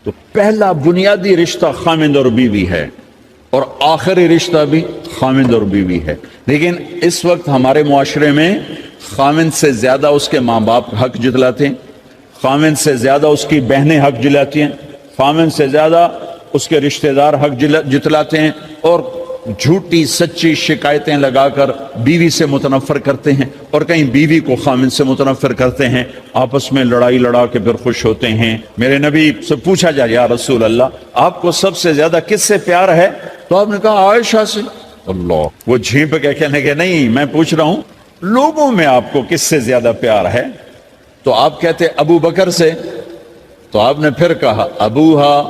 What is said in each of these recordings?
تو پہلا بنیادی رشتہ خامند اور بیوی ہے، اور آخری رشتہ بھی خامند اور بیوی ہے۔ لیکن اس وقت ہمارے معاشرے میں خامند سے زیادہ اس کے ماں باپ حق جتلاتے ہیں، خامند سے زیادہ اس کی بہنیں حق جلاتی ہیں، خامند سے زیادہ اس کے رشتہ دار حق جتلاتے ہیں، اور جھوٹی سچی شکایتیں لگا کر بیوی سے متنفر کرتے ہیں، اور کہیں بیوی کو خامند سے متنفر کرتے ہیں، آپس میں لڑائی لڑا کے پھر خوش ہوتے ہیں۔ میرے نبی سے پوچھا جائے یا رسول اللہ آپ کو سب سے زیادہ کس سے پیار ہے؟ تو آپ نے کہا عائشہ سے۔ اللہ، وہ جھینپ کے کہنے کے نہیں، میں پوچھ رہا ہوں لوگوں میں آپ کو کس سے زیادہ پیار ہے؟ تو آپ کہتے ابو بکر سے۔ تو آپ نے پھر کہا ابوہا،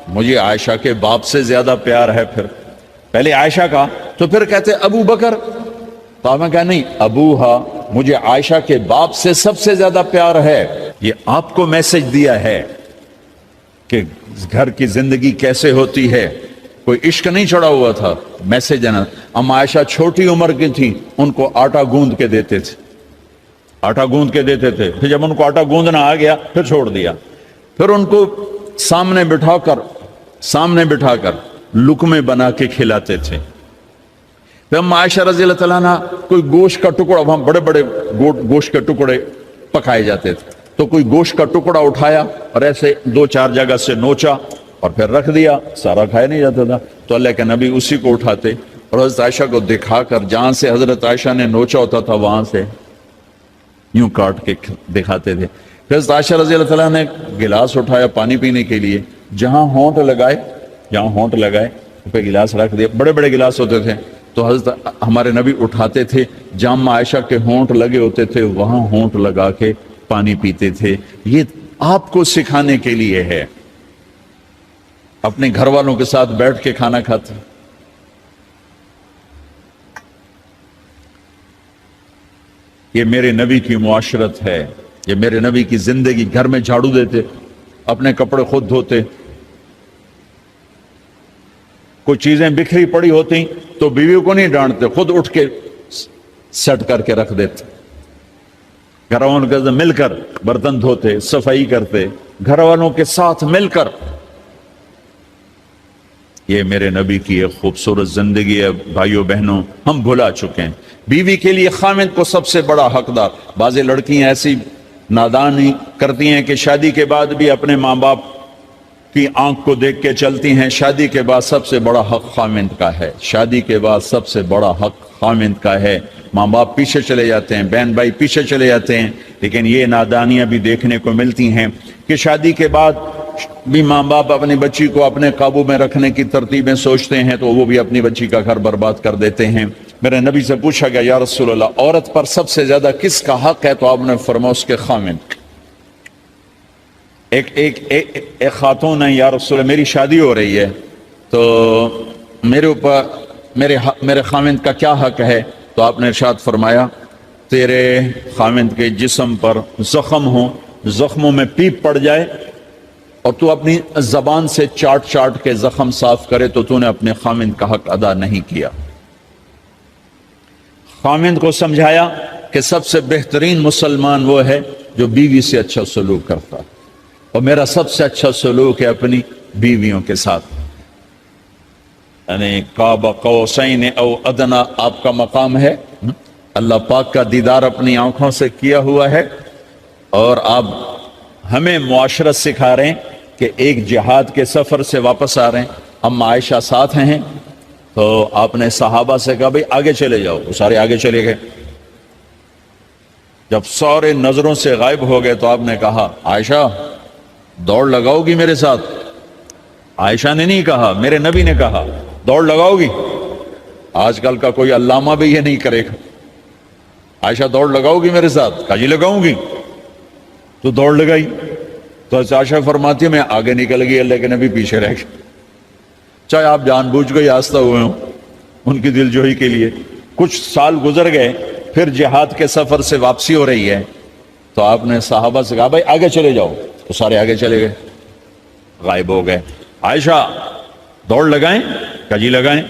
مجھے عائشہ کے باپ سے زیادہ پیار ہے۔ پھر پہلے عائشہ کا، تو پھر کہتے ابو بکر۔ تو آپ نے کہا نہیں، ابوہا، مجھے عائشہ کے باپ سے سب سے زیادہ پیار ہے۔ یہ آپ کو میسج دیا ہے کہ گھر کی زندگی کیسے ہوتی ہے، کوئی عشق نہیں چڑھا ہوا تھا، میسج ہے نا۔ ام عائشہ چھوٹی عمر کی تھی، ان کو آٹا گوندھ کے دیتے تھے، آٹا گوندھ کے دیتے تھے، پھر جب ان کو آٹا گوندھنا آ گیا پھر چھوڑ دیا، پھر ان کو سامنے بٹھا کر لقمے بنا کے کھلاتے تھے۔ پھر ام عائشہ رضی اللہ تعالیٰ عنہ کوئی گوشت کا ٹکڑا، وہاں بڑے بڑے گوشت کے ٹکڑے پکائے جاتے تھے، تو کوئی گوشت کا ٹکڑا اٹھایا اور ایسے دو چار جگہ سے نوچا اور پھر رکھ دیا، سارا کھایا نہیں جاتا تھا، تو اللہ کے نبی اسی کو اٹھاتے اور حضرت عائشہ کو دکھا کر جہاں سے حضرت عائشہ نے نوچا ہوتا تھا وہاں سے یوں کاٹ کے دکھاتے تھے۔ پھر حضرت عائشہ رضی اللہ تعالیٰ نے گلاس اٹھایا پانی پینے کے لیے، جہاں ہونٹ لگائے پہ گلاس رکھ دیا، بڑے بڑے گلاس ہوتے تھے، تو حضرت ہمارے نبی اٹھاتے تھے، جہاں عائشہ کے ہونٹ لگے ہوتے تھے وہاں ہونٹ لگا کے پانی پیتے تھے۔ یہ آپ کو سکھانے کے لیے ہے، اپنے گھر والوں کے ساتھ بیٹھ کے کھانا کھاتے۔ یہ میرے نبی کی معاشرت ہے، یہ میرے نبی کی زندگی۔ گھر میں جھاڑو دیتے، اپنے کپڑے خود دھوتے، کوئی چیزیں بکھری پڑی ہوتی تو بیوی کو نہیں ڈانٹتے، خود اٹھ کے سیٹ کر کے رکھ دیتے، گھر والوں کے ساتھ مل کر برتن دھوتے، صفائی کرتے، گھر والوں کے ساتھ مل کر۔ یہ میرے نبی کی ایک خوبصورت زندگی ہے۔ بھائیوں بہنوں، ہم بھلا چکے ہیں بیوی کے لیے خامند کو سب سے بڑا حقدار۔ بعضیں لڑکیاں ایسی نادانی کرتی ہیں کہ شادی کے بعد بھی اپنے ماں باپ کی آنکھ کو دیکھ کے چلتی ہیں۔ شادی کے بعد سب سے بڑا حق خامند کا ہے، شادی کے بعد سب سے بڑا حق خامند کا ہے۔ ماں باپ پیچھے چلے جاتے ہیں، بہن بھائی پیچھے چلے جاتے ہیں، لیکن یہ نادانیاں بھی دیکھنے کو ملتی ہیں کہ شادی کے بعد بھی ماں باپ اپنی بچی کو اپنے قابو میں رکھنے کی ترتیبیں سوچتے ہیں تو وہ بھی اپنی بچی کا گھر برباد کر دیتے ہیں۔ میرے نبی سے پوچھا گیا یا رسول اللہ عورت پر سب سے زیادہ کس کا حق ہے؟ تو آپ نے فرمایا اس کے خامند۔ ایک خاتون ہے، یا رسول اللہ میری شادی ہو رہی ہے تو میرے اوپر میرے خامند کا کیا حق ہے؟ تو آپ نے ارشاد فرمایا تیرے خامند کے جسم پر زخم ہو، زخموں میں پیپ پڑ جائے اور تو اپنی زبان سے چاٹ کے زخم صاف کرے تو تو نے اپنے خامند کا حق ادا نہیں کیا۔ خامند کو سمجھایا کہ سب سے بہترین مسلمان وہ ہے جو بیوی سے اچھا سلوک کرتا ہے، اور میرا سب سے اچھا سلوک ہے اپنی بیویوں کے ساتھ، یعنی قاب قوسین او ادنا آپ کا مقام ہے، اللہ پاک کا دیدار اپنی آنکھوں سے کیا ہوا ہے، اور آپ ہمیں معاشرت سکھا رہے ہیں کہ ایک جہاد کے سفر سے واپس آ رہے ہیں، ام عائشہ ساتھ ہیں، تو آپ نے صحابہ سے کہا بھئی آگے چلے جاؤ، وہ سارے آگے چلے گئے۔ جب سارے نظروں سے غائب ہو گئے تو آپ نے کہا عائشہ دوڑ لگاؤ گی میرے ساتھ؟ عائشہ نے نہیں کہا، میرے نبی نے کہا دوڑ لگاؤ گی؟ آج کل کا کوئی علامہ بھی یہ نہیں کرے گا، عائشہ دوڑ لگاؤ گی میرے ساتھ؟ کہا جی لگاؤں گی۔ تو دوڑ لگائی تو عائشہ فرماتی ہے میں آگے نکل گئی، اللہ کے نبی پیچھے رہ گئے، چاہے آپ جان بوجھ کے آستہ ہوئے ہوں ان کی دل جوئی کے لیے۔ کچھ سال گزر گئے، پھر جہاد کے سفر سے واپسی ہو رہی ہے تو آپ نے صحابہ سے کہا بھائی آگے چلے جاؤ، تو سارے آگے چلے گئے، غائب ہو گئے۔ عائشہ دوڑ لگائیں؟ کہا جی لگائیں۔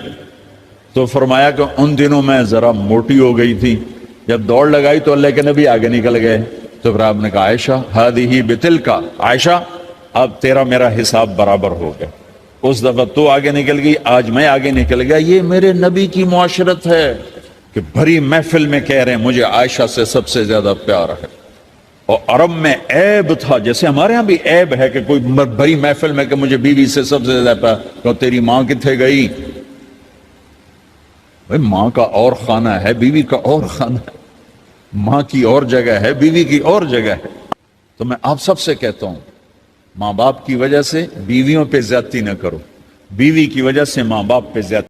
تو فرمایا کہ ان دنوں میں ذرا موٹی ہو گئی تھی، جب دوڑ لگائی تو اللہ کے نبی آگے نکل گئے، تو پھر آپ نے کہا عائشہ ہذہ بتلک، عائشہ اب تیرا میرا حساب برابر ہو گیا. اس دفعہ تو آگے نکل گئی، آج میں آگے نکل گیا. یہ میرے نبی کی معاشرت ہے کہ بھری محفل میں کہہ رہے ہیں مجھے عائشہ سے سب سے زیادہ پیار ہے. اور عرب میں عیب تھا، جیسے ہمارے ہاں بھی عیب ہے کہ کوئی بھری محفل میں کہ مجھے بیوی سے سب سے زیادہ پیار. کہ تیری ماں کتنے گئی؟ بھائی ماں کا اور خانہ ہے، بیوی کا اور خانہ ہے. ماں کی اور جگہ ہے، بیوی کی اور جگہ ہے. تو میں آپ سب سے کہتا ہوں، ماں باپ کی وجہ سے بیویوں پہ زیادتی نہ کرو، بیوی کی وجہ سے ماں باپ پہ زیادتی